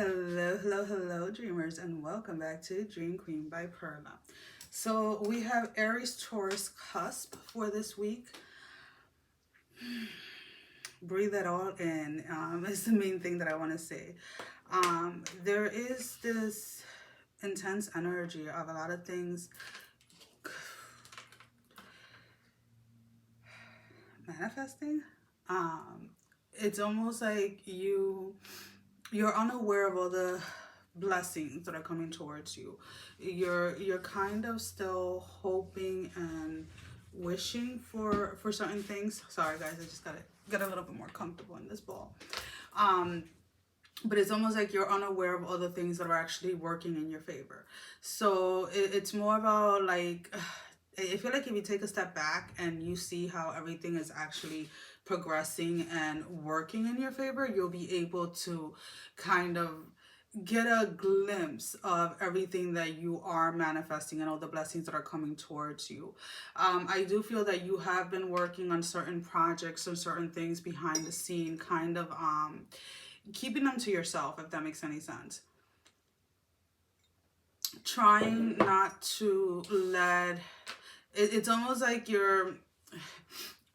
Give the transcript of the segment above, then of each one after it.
Hello, dreamers, and welcome back to Dream Queen by Perla. So we have Aries, Taurus Cusp for this week. Breathe that all in. Is the main thing that I want to say. There is this intense energy of a lot of things manifesting. It's almost like you're unaware of all the blessings that are coming towards you. You're kind of still hoping and wishing for certain things. Sorry guys, I just gotta get a little bit more comfortable in this ball. But it's almost like you're unaware of all the things that are actually working in your favor. So it's more about like, I feel like if you take a step back and you see how everything is actually progressing and working in your favor, you'll be able to kind of get a glimpse of everything that you are manifesting and all the blessings that are coming towards you. I do feel that you have been working on certain projects or certain things behind the scene, kind of keeping them to yourself, if that makes any sense. Trying not to let it's almost like you're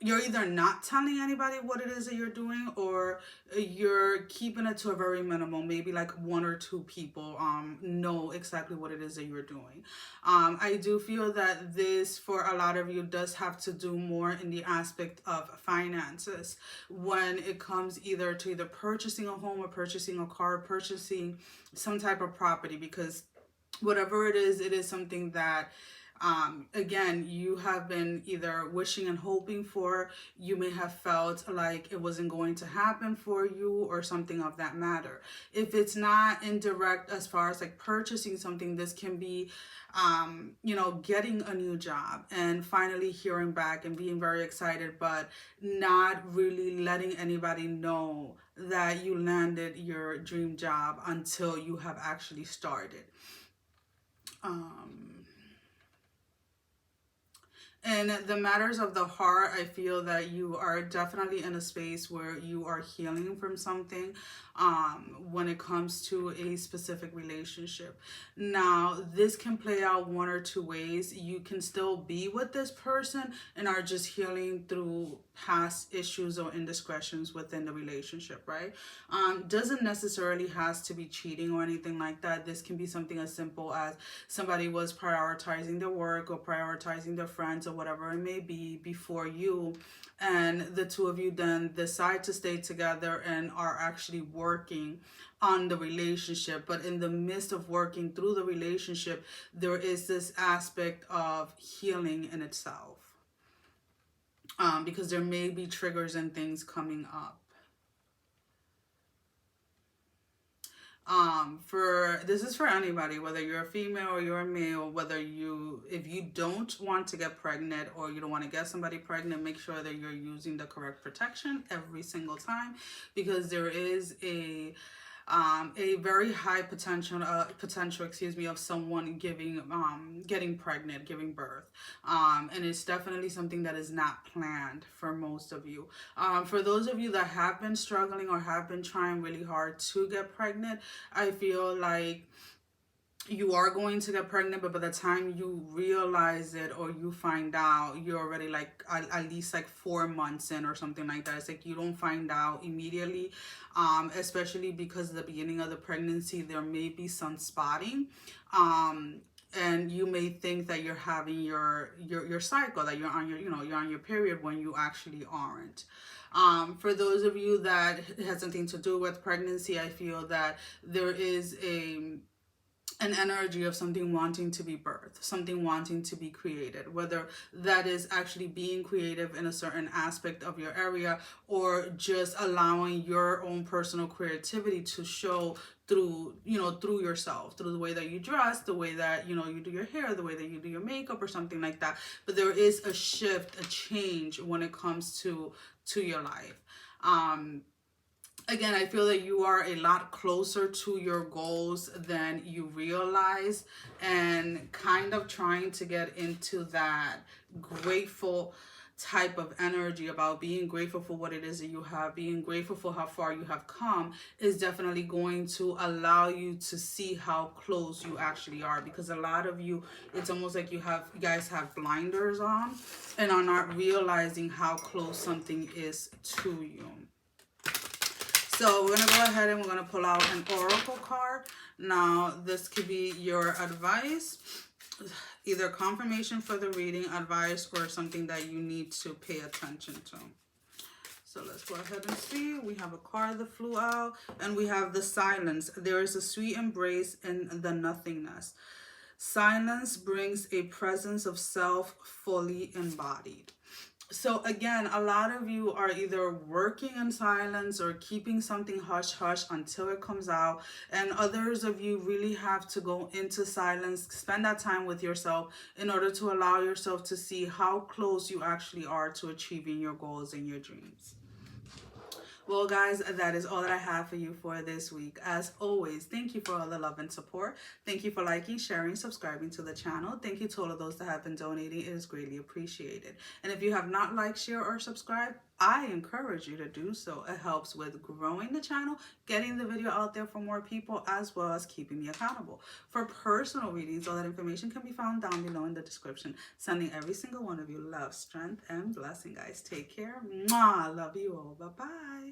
either not telling anybody what it is that you're doing, or you're keeping it to a very minimal. Maybe like one or two people know exactly what it is that you're doing. I do feel that this for a lot of you does have to do more in the aspect of finances, when it comes either purchasing a home or purchasing a car, purchasing some type of property, because whatever it is something that again, you have been either wishing and hoping for. You may have felt like it wasn't going to happen for you or something of that matter. If it's not indirect as far as like purchasing something, this can be getting a new job and finally hearing back and being very excited, but not really letting anybody know that you landed your dream job until you have actually started. In the matters of the heart, I feel that you are definitely in a space where you are healing from something when it comes to a specific relationship. Now, this can play out one or two ways. You can still be with this person and are just healing through past issues or indiscretions within the relationship, right? Doesn't necessarily has to be cheating or anything like that. This can be something as simple as somebody was prioritizing their work or prioritizing their friends or whatever it may be before you, and the two of you then decide to stay together and are actually working on the relationship. But in the midst of working through the relationship, there is this aspect of healing in itself, because there may be triggers and things coming up. This is for anybody, whether you're a female or you're a male, if you don't want to get pregnant or you don't want to get somebody pregnant, make sure that you're using the correct protection every single time, because there is a very high potential, of someone getting pregnant, giving birth. And it's definitely something that is not planned for most of you. For those of you that have been struggling or have been trying really hard to get pregnant, I feel like you are going to get pregnant, but by the time you realize it or you find out, you're already like at least like 4 months in or something like that. It's like you don't find out immediately, especially because at the beginning of the pregnancy there may be some spotting, and you may think that you're having your cycle, that you're on you're on your period, when you actually aren't. For those of you that it has something to do with pregnancy, I feel that there is an energy of something wanting to be birthed, something wanting to be created, whether that is actually being creative in a certain aspect of your area, or just allowing your own personal creativity to show through yourself, through the way that you dress, the way that you do your hair, the way that you do your makeup or something like that. But there is a shift, a change when it comes to your life. Again, I feel that you are a lot closer to your goals than you realize, and kind of trying to get into that grateful type of energy about being grateful for what it is that you have, being grateful for how far you have come, is definitely going to allow you to see how close you actually are. Because a lot of you, it's almost like you guys have blinders on and are not realizing how close something is to you. So we're going to go ahead and we're going to pull out an oracle card. Now, this could be your advice, either confirmation for the reading, advice, or something that you need to pay attention to. So let's go ahead and see. We have a card that flew out, and we have the silence. There is a sweet embrace in the nothingness. Silence brings a presence of self fully embodied. So again, a lot of you are either working in silence or keeping something hush hush until it comes out. And others of you really have to go into silence, spend that time with yourself in order to allow yourself to see how close you actually are to achieving your goals and your dreams. Well, guys, that is all that I have for you for this week. As always, thank you for all the love and support. Thank you for liking, sharing, subscribing to the channel. Thank you to all of those that have been donating. It is greatly appreciated. And if you have not liked, share, or subscribed, I encourage you to do so. It helps with growing the channel, getting the video out there for more people, as well as keeping me accountable. For personal readings, all that information can be found down below in the description. Sending every single one of you love, strength, and blessing, guys. Take care. Mwah. Love you all. Bye-bye.